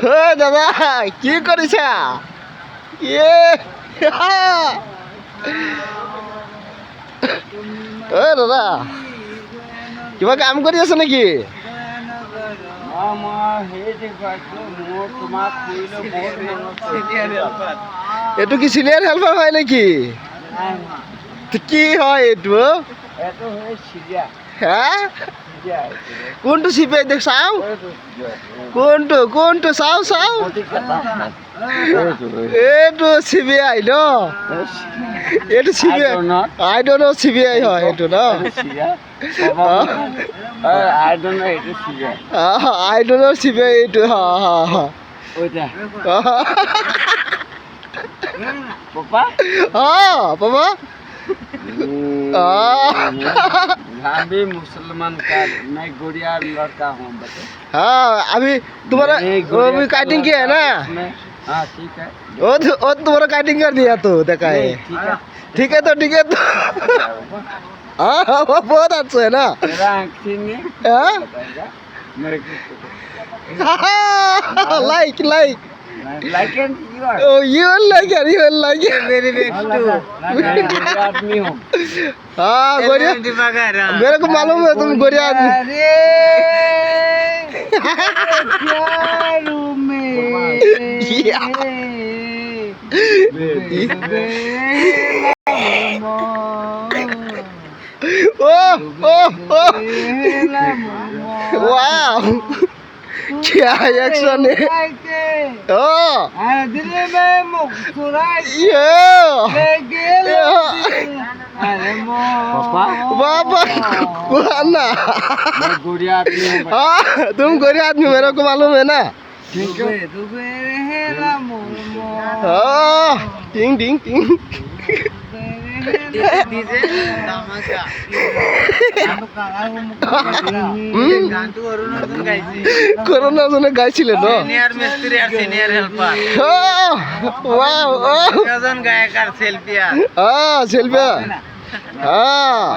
দাদা কি কৰিছা দাদা কিবা কাম কৰি আছে নেকি? এইটো কি চিনিয়ৰ হেল্পাৰ হয় নেকি? কি হয় এইটো? হা কোনটো চিবিআই দেখ চাও কোনটো চাও এইটো চিবিআই ন এইটো CBI I don't know CBI হয় এইটো ন আই ডোন্ট নো চিবিআই এইটো পাপা भी मुसलमान का मैं गुड़िया लड़का हूँ बता। हाँ अभी तुम्हारा वो भी काटिंग किया है ना? हाँ ठीक है। वो तुम्हारा काटिंग कर दिया तो देखा है। ठीक है तो हाँ वो बहुत अच्छा है ना? Like Like and you are. Oh, you will like it. Very big too. मैं गोरिया आदमी हूँ। हाँ गोरिया मेरे को मालूम है तुम गोरिया आदमी। वाह क्या एक्शन है बाबा ना तुम गोरिया आदमी मेरे को मालूम है ना टिंग टिंग टिंग করোনা জনে গাইছিলে ন সিনিয়র মিস্ত্রি আর সিনিয়র হেল্পার ওয়াও কজন গায়ক আর সেলফি আর সেলফি হ্যাঁ